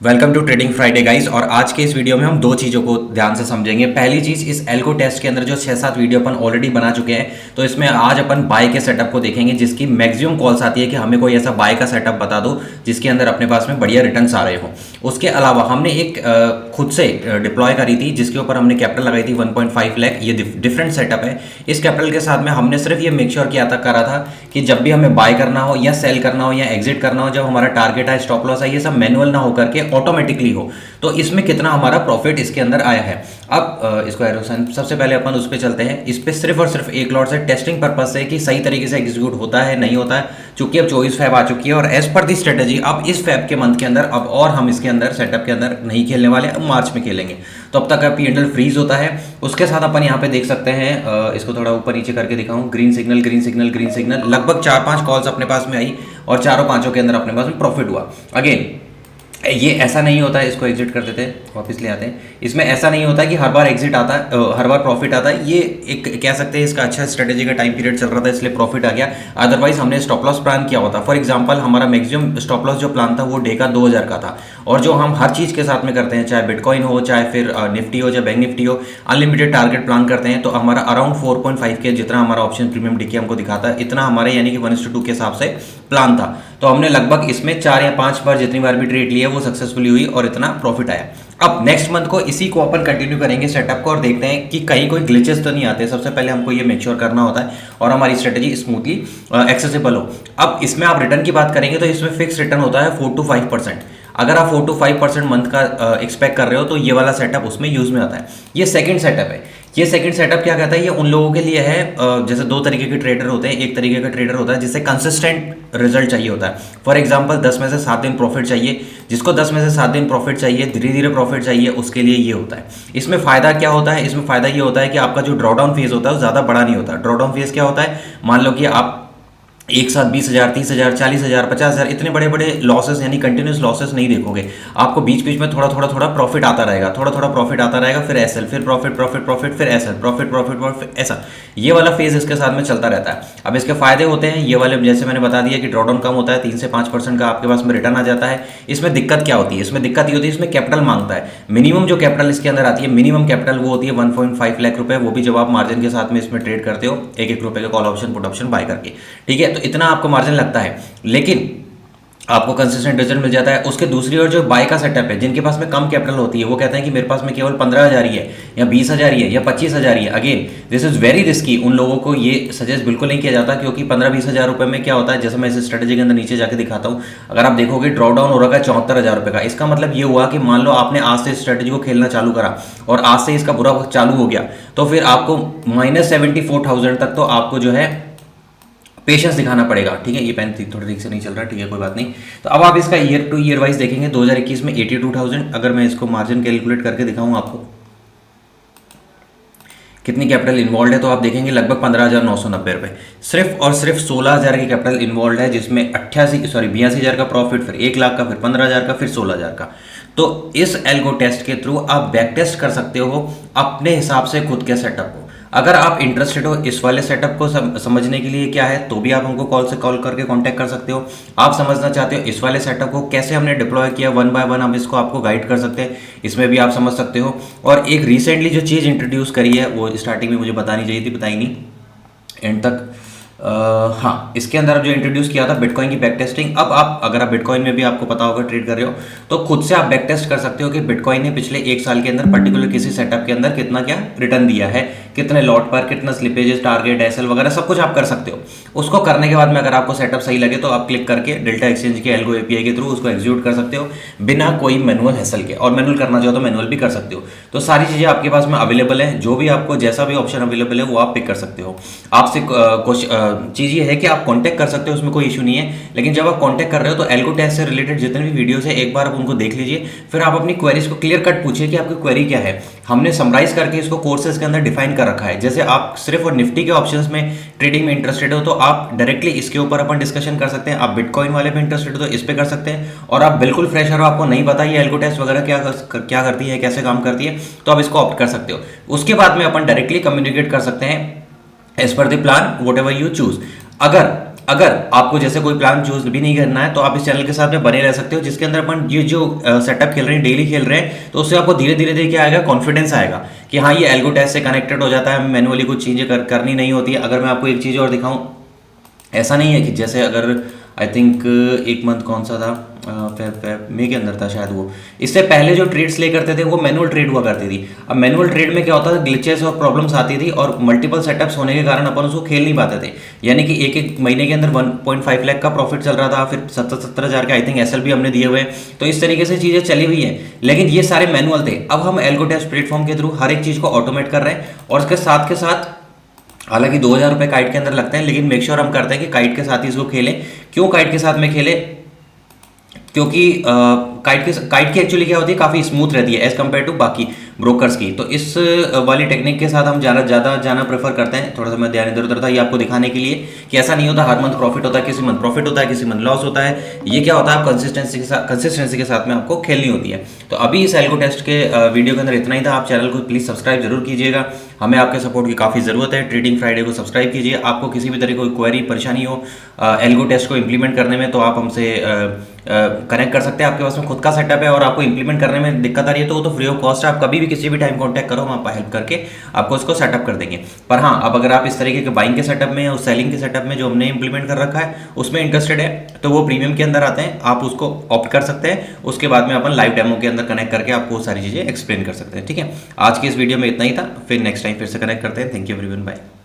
Welcome to trading Friday guys. और आज के इस वीडियो में हम दो चीज़ों को ध्यान से समझेंगे। पहली चीज़, इस एल्गो टेस्ट के अंदर जो 6-7 वीडियो अपन ऑलरेडी बना चुके हैं, तो इसमें आज अपन बाय के सेटअप को देखेंगे, जिसकी मैक्सिमम कॉल्स आती है कि हमें कोई ऐसा बाय का सेटअप बता दो जिसके अंदर अपने पास में बढ़िया रिटर्न्स आ रहे हो। उसके अलावा हमने एक खुद से डिप्लॉय करी थी जिसके ऊपर हमने कैपिटल लगाई थी 1.5 लाख। ये डिफरेंट सेटअप है। इस कैपिटल के साथ में हमने सिर्फ ये मेक श्योर किया था करा था कि जब भी हमें बाय करना हो या सेल करना हो या एग्जिट करना हो, जब हमारा टारगेट है, स्टॉप लॉस है, ये सब मैनुअल ना होकर के ऑटोमेटिकली हो, तो इसमें कितना हमारा प्रॉफिट इसके अंदर आया है। अब इसको एरोसन सबसे पहले अपन उस पर चलते हैं। इस पे सिर्फ और सिर्फ एक लॉट से टेस्टिंग पर्पज से कि सही तरीके से एग्जीक्यूट होता है नहीं होता है, चूंकि अब 24 फेब आ चुकी है और एज पर दी स्ट्रेटेजी अब इस फेब के मंथ के अंदर अब और हम इसके अंदर सेटअप के अंदर नहीं खेलने वाले, अब मार्च में खेलेंगे। तो अब तक पी&एल फ्रीज होता है। उसके साथ अपन यहाँ पे देख सकते हैं, इसको थोड़ा ऊपर नीचे करके दिखाऊं, green signal green signal green signal, लगभग 4-5 कॉल्स अपने पास में आई और चारों पांचों के अंदर अपने पास में प्रॉफिट हुआ। अगेन ये ऐसा नहीं होता है, इसको एग्जिट कर देते हैं, वापस ले आते हैं। इसमें ऐसा नहीं होता है कि हर बार एग्जिट आता है, हर बार प्रॉफिट आता है। ये एक कह सकते हैं इसका अच्छा स्ट्रेटेजी का टाइम पीरियड चल रहा था इसलिए प्रॉफिट आ गया, अदरवाइज हमने स्टॉप लॉस प्लान किया होता। फॉर एग्जांपल हमारा मैक्सिमम स्टॉप लॉस जो प्लान था वो डे का 2000 का था, और जो हम हर चीज़ के साथ में करते हैं, चाहे बिटकॉइन हो, चाहे फिर निफ्टी हो, चाहे बैंक निफ्टी हो, अनलिमिटेड टारगेट प्लान करते हैं, तो हमारा अराउंड 4.5 के जितना हमारा ऑप्शन प्रीमियम डीके हमको दिखाता है, इतना हमारे यानी कि 1:2 के हिसाब से प्लान था। तो हमने लगभग इसमें 4 या 5 बार जितनी बार भी ट्रेड लिया वो सक्सेसफुली हुई और इतना प्रॉफिट आया। अब नेक्स्ट मंथ को इसी को अपन कंटिन्यू करेंगे सेटअप को, और देखते हैं कि कहीं कोई ग्लिचेस तो नहीं आते। सबसे पहले हमको ये मेक श्योर करना होता है और हमारी स्ट्रेटेजी स्मूथली एक्सेसिबल हो। अब इसमें आप रिटर्न की बात करेंगे तो इसमें फिक्स रिटर्न होता है 4 to 5%। अगर आप 4 to 5% मंथ का एक्सपेक्ट कर रहे हो तो ये वाला सेटअप उसमें यूज में आता है। ये सेकंड सेटअप है। ये सेकंड सेटअप क्या कहता है, ये उन लोगों के लिए है, जैसे दो तरीके के ट्रेडर होते हैं। एक तरीके का ट्रेडर होता है जिसे कंसिस्टेंट रिजल्ट चाहिए होता है। फॉर एग्जांपल 10 में से 7 दिन प्रॉफिट चाहिए, जिसको 10 में से 7 दिन प्रॉफिट चाहिए, धीरे धीरे प्रॉफिट चाहिए, उसके लिए ये होता है। इसमें फायदा क्या होता है, इसमें फायदा ये होता है कि आपका जो ड्रॉडाउन फेज होता है वो ज़्यादा बड़ा नहीं होता। ड्रॉडाउन फेज क्या होता है, मान लो कि आप एक साथ 20,000, 30,000, 40,000, 50,000 इतने बड़े बड़े लॉसेस यानी कंटिन्यूस लॉसेस नहीं देखोगे। आपको बीच बीच में थोड़ा थोड़ा थोड़ा प्रॉफिट आता रहेगा, थोड़ा थोड़ा प्रॉफिट आता रहेगा, फिर एसएल, फिर प्रॉफिट प्रॉफिट प्रॉफिट, फिर एसएल, प्रॉफिट प्रॉफिट प्रॉफिट, ऐसा ये वाला फेज इसके साथ में चलता रहता है। अब इसके फायदे होते हैं ये वाले, जैसे मैंने बता दिया कि ड्रॉडाउन कम होता है, 3 से 5% का आपके पास में रिटर्न आ जाता है। इसमें दिक्कत क्या होती है, इसमें दिक्कत ये होती है, इसमें कैपिटल मांगता है। मिनिमम जो कैपिटल इसके अंदर आती है, मिनिमम कैपिटल वो होती है 1.5 लाख रुपए, वो भी जब आप मार्जिन के साथ में इसमें ट्रेड करते हो, एक रुपए का call option put option buy करके, ठीक है। तो इतना आपको मार्जिन लगता है, लेकिन आपको कंसिस्टेंट रिजल्ट मिल जाता है। उसके दूसरी ओर जो बाय का सेटअप है, जिनके पास में कम कैपिटल होती है, वो कहते हैं कि मेरे पास में केवल 15,000 ही है या 20,000 ही है या 25,000 ही है। Again this is very risky. उन लोगों को ये सजेस्ट बिल्कुल नहीं किया जाता, क्योंकि 15-20,000 रुपए में क्या होता है, जैसे मैं इस स्ट्रेटेजी के अंदर नीचे जाकर दिखाता हूँ, अगर आप देखोगे ड्रॉडाउन हो रहा है 74,000 रुपए का। इसका मतलब ये हुआ कि मान लो आपने आज से स्ट्रेटेजी को खेलना चालू करा और आज से इसका बुरा वक्त चालू हो गया, तो फिर आपको -74,000 तक तो आपको जो है पेशेंस दिखाना पड़ेगा, ठीक है। ये पेन थोड़ी ठीक से नहीं चल रहा, ठीक है, कोई बात नहीं। तो अब आप इसका ईयर टू ईयर वाइज देखेंगे, 2021 में 82,000, अगर मैं इसको मार्जिन कैलकुलेट करके दिखाऊं आपको कितनी कैपिटल इन्वॉल्व है, तो आप देखेंगे लगभग 15,990 रुपये। सिर्फ और सिर्फ 16,000 की कैपिटल इन्वॉल्व है, जिसमें 82,000 का प्रॉफिट, फिर 1 लाख का, फिर 15,000 का, फिर 16,000 का। तो इस एल्गो टेस्ट के थ्रू आप बैक टेस्ट कर सकते हो अपने हिसाब से खुद के सेटअप को। अगर आप इंटरेस्टेड हो इस वाले सेटअप को समझने के लिए क्या है, तो भी आप हमको कॉल करके कांटेक्ट कर सकते हो। आप समझना चाहते हो इस वाले सेटअप को कैसे हमने डिप्लॉय किया, 1 बाय 1 हम इसको आपको गाइड कर सकते हैं, इसमें भी आप समझ सकते हो। और एक रिसेंटली जो चीज़ इंट्रोड्यूस करी है वो स्टार्टिंग में मुझे बतानी चाहिए थी, बताई नहीं एंड तक। हाँ, इसके अंदर जो इंट्रोड्यूस किया था बिटकॉइन की बैक टेस्टिंग। अब आप अगर आप बिटकॉइन में भी आपको पता होगा ट्रेड कर रहे हो, तो खुद से आप बैक टेस्ट कर सकते हो कि बिटकॉइन ने पिछले 1 साल के अंदर पर्टिकुलर किसी सेटअप के अंदर कितना क्या रिटर्न दिया है, कितने लॉट पर, कितना स्लिपेजेस, टारगेट, एसएल वगैरह सब कुछ आप कर सकते हो। उसको करने के बाद में अगर आपको सेटअप सही लगे तो आप क्लिक करके डेल्टा एक्सचेंज के एल्गो एपीआई के थ्रू उसको एग्जीक्यूट कर सकते हो बिना कोई मैनुअल हैसल के, और मैनुअल करना चाहो तो मैनुअल भी कर सकते हो। तो सारी चीज़ें आपके पास में अवेलेबल है, जो भी आपको जैसा भी ऑप्शन अवेलेबल है वो आप पिक कर सकते हो। आपसे कुछ चीज़ ये है कि आप कांटेक्ट कर सकते हो, उसमें कोई इशू नहीं है। लेकिन जब आप कांटेक्ट कर रहे हो तो एल्गो टेस्ट से रिलेटेड जितने भी वीडियोस है एक बार आप उनको देख लीजिए, फिर आप अपनी क्वेरीज को क्लियर कट पूछिए कि आपकी क्वेरी क्या है। हमने समराइज करके इसको कोर्सेज के अंदर डिफाइन कर रखा है। जैसे आप सिर्फ और निफ्टी के ऑप्शंस में ट्रेडिंग में इंटरेस्टेड हो तो आप डायरेक्टली इसके ऊपर अपन डिस्कशन कर सकते हैं। आप बिटकॉइन वाले में इंटरेस्टेड हो तो इस पे कर सकते हैं, और आप बिल्कुल फ्रेशर हो, आपको नहीं पता ये एल्गो टेस्ट वगैरह क्या करती है, कैसे काम करती है, तो आप इसको ऑप्ट कर सकते हो। उसके बाद में अपन डायरेक्टली कम्युनिकेट कर सकते हैं as per the plan whatever you choose. अगर अगर आपको जैसे कोई प्लान चूज भी नहीं करना है तो आप इस चैनल के साथ में बने रह सकते हो, जिसके अंदर अपन ये जो सेटअप खेल रहे हैं, डेली खेल रहे हैं, तो उससे आपको धीरे धीरे धीरे क्या आएगा, कॉन्फिडेंस आएगा कि हाँ ये एल्गो टेस्ट से कनेक्टेड हो जाता है, मैनुअली कुछ चीज़ें करनी नहीं होती है। अगर मैं आपको एक चीज़ और दिखाऊं, ऐसा नहीं है कि जैसे अगर आई थिंक एक मंथ कौन सा था, मई के अंदर था शायद, वो इससे पहले जो ट्रेड्स ले करते थे वो मैनुअल ट्रेड हुआ करती थी। अब मैनुअल ट्रेड में क्या होता था, ग्लिचेस और प्रॉब्लम्स आती थी और मल्टीपल सेटअप्स होने के कारण अपन उसको खेल नहीं पाते थे। यानी कि एक एक महीने के अंदर 1.5 लाख का प्रॉफिट चल रहा था, फिर 70 हज़ार के आई थिंक एसएल भी हमने दिए हुए। तो इस तरीके से चीज़ें चली हुई हैं, लेकिन ये सारे मैनुअल थे। अब हम एल्गो टेस्ट प्लेटफॉर्म के थ्रू हर एक चीज़ को ऑटोमेट कर रहे हैं, और उसके साथ के साथ हालांकि 2,000 रुपये काइट के अंदर लगते हैं, लेकिन मेक श्योर हम करते हैं कि काइट के साथ ही इसको खेलें। क्यों काइट के साथ में खेलें? क्योंकि काइट की एक्चुअली क्या होती है, काफ़ी स्मूथ रहती है एज़ कम्पेयर टू बाकी ब्रोकर्स की। तो इस वाली टेक्निक के साथ हम ज़्यादा जाना प्रेफर करते हैं। थोड़ा सा मैं ध्यान इधर उधर था, ये आपको दिखाने के लिए कि ऐसा नहीं होता हर मंथ प्रॉफिट होता है, किसी मंथ प्रॉफिट होता है, किसी मंथ लॉस होता है। ये क्या होता है, आप कंसिस्टेंसी के साथ में आपको खेलनी होती है। तो अभी इस एल्गो टेस्ट के वीडियो के अंदर इतना ही था। आप चैनल को प्लीज़ सब्सक्राइब जरूर कीजिएगा, हमें आपके सपोर्ट की काफ़ी ज़रूरत है। ट्रेडिंग फ्राइडे को सब्सक्राइब कीजिए। आपको किसी भी तरह कोई क्वेरी परेशानी हो एल्गो टेस्ट को इम्प्लीमेंट करने में, तो आप हमसे कनेक्ट कर सकते हैं। आपके पास में खुद का सेटअप है और आपको इंप्लीमेंट करने में दिक्कत आ रही है तो वो तो फ्री ऑफ कॉस्ट है। आप कभी भी किसी भी टाइम कांटेक्ट करो, हम आपको हेल्प करके आपको इसको सेटअप कर देंगे। पर हाँ, अब अगर आप इस तरीके के बाइंग के सेटअप में और सेलिंग के सेटअप में जो हमने इंप्लीमेंट कर रखा है उसमें इंटरेस्टेड है, तो वो प्रीमियम के अंदर आते हैं, आप उसको ऑप्ट कर सकते हैं। उसके बाद में अपन लाइव डेमो के अंदर कनेक्ट करके आपको सारी चीज़ें एक्सप्लेन कर सकते हैं। ठीक है, आज की इस वीडियो में इतना ही था, फिर नेक्स्ट टाइम फिर से कनेक्ट करते हैं। Thank you everyone, bye.